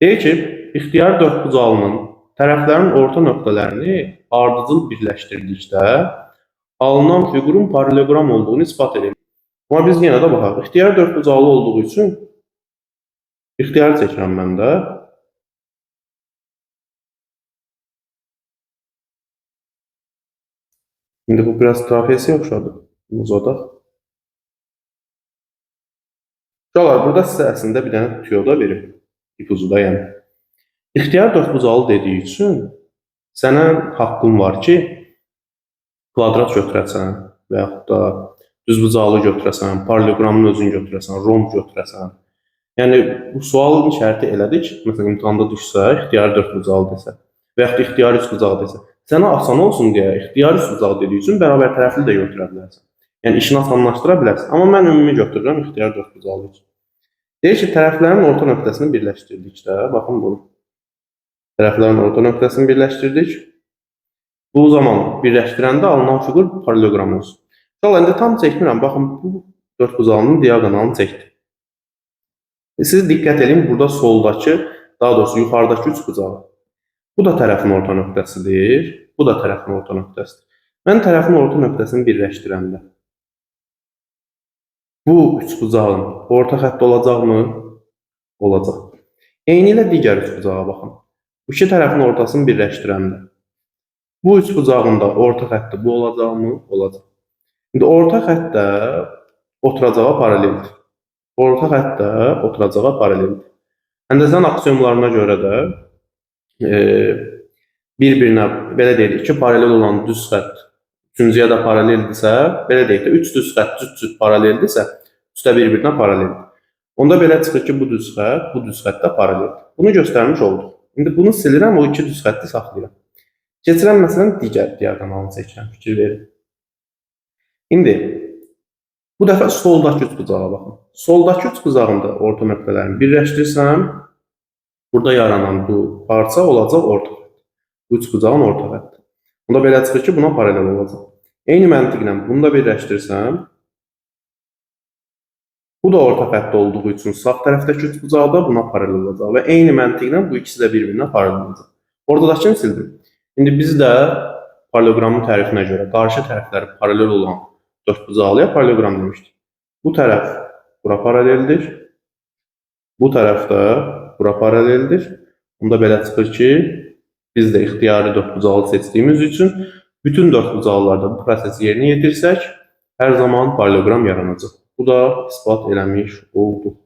Deyir ki, ixtiyar dördbucağlının tərəflərin orta nöqtələrini ardıcıl birləşdirdikdə alınan fiqurun paralelogram olduğunu isbat edir. Amma biz yenə də baxaq. İxtiyar dördbucaqlı olduğu üçün ixtiyarı çəkirəm mən də. İndi bu biraz trapesiyə oxşadı. Uzadaq. Uşaqlar, burada sizə əslində bir dənə tüyoda verim. İpucuda yəni. İxtiyar dördbucaqlı dediyi üçün sənə haqqın var ki, kvadrat götürəsən və yaxud da düzbucaqlı götürəsən, paralelogramın özünü götürəsən, romb götürəsən. Yəni, bu sualın şərti elədir ki, məsələn, imtahanda düşsə, ixtiyari dördbucaqlı desə və yaxud da ixtiyari üçbucaqlı desə, sənə asan olsun deyə ixtiyari üçbucaqlı dediyi üçün bərabər tərəfli də götürə bilərsən. Yəni, işini asanlaşdıra bilərsən. Amma mən ümumi götürürəm ixtiyari dördbucaqlı üçün. Deyir ki, tərəflərin orta nöqtəsini birləşdirdikdə, baxın bunu. Tərəflərin orta nöqtəsini birləşdirdik. Bu zaman birləşdirəndə alınan fiqur paralelogram olsun. İndi tam çəkmirəm. Baxın, bu dördbucaqlının diaqonalını çəkdim. Siz diqqət edin, burada soldakı, daha doğrusu yuxarıdakı üçbucağı. Bu da tərəfin orta nöqtəsidir. Bu da tərəfin orta nöqtəsidir. Mən tərəfin orta nöqtəsini birləşdirəndə bu üçbucağın orta xətti olacaqmı? Olacaq. Eyni ilə digər üçbucağa baxın. Bu iki tərəfin ortasını birləşdirəndə bu üçbucağın da orta xətti bu olacaqmı? Olacaq. İndi orta xətt də oturacağa paraleldir. Orta xətt də oturacağa paraleldir. Həndəsənin aksiyomlarına görə də bir-birinə, belə deyirik ki, paralel olan düz xətt üçüncüyə də paraleldirsə, belə deyək də, üç düz xətt cüt-cüt paraleldirsə, üstə bir-birinə paraleldir. Onda belə çıxır ki, bu düz xətt də paraleldir. Bunu göstərmiş olduq. İndi bunu silirəm, o iki düz xətti saxlayıram. Keçirəm, məsələn, digər diaqonalını çəkirəm, fikir verin. İndi, bu dəfə soldakı üçbucağa baxın. Soldakı üçbucağın da orta nöqtələrini birləşdirsəm, burada yaranan bu parça olacaq orta xətt. Bu üçbucağın orta xətti. Onda belə çıxır ki, buna paralel olacaq. Eyni məntiqlə bunu da birləşdirsəm, bu da orta xətti olduğu üçün sağ tərəfdəki üçbucaqda buna paralel olacaq və eyni məntiqlə bu ikisi də bir-birinə paralel olacaq. Ortadakını sildim. İndi biz də paralelogramın tərifinə görə qarşı tərəfləri paralel olan dördbucaqlıya paralelogram demişdik. Bu tərəf bura paraleldir. Bu tərəf də bura paraleldir. Onda belə çıxır ki, biz də ixtiyari dördbucaqlı seçdiyimiz üçün bütün dördbucaqlılarda bu prosesi yerinə yetirsək, hər zaman paralelogram yaranacaq. Bu da isbat eləmiş olduq.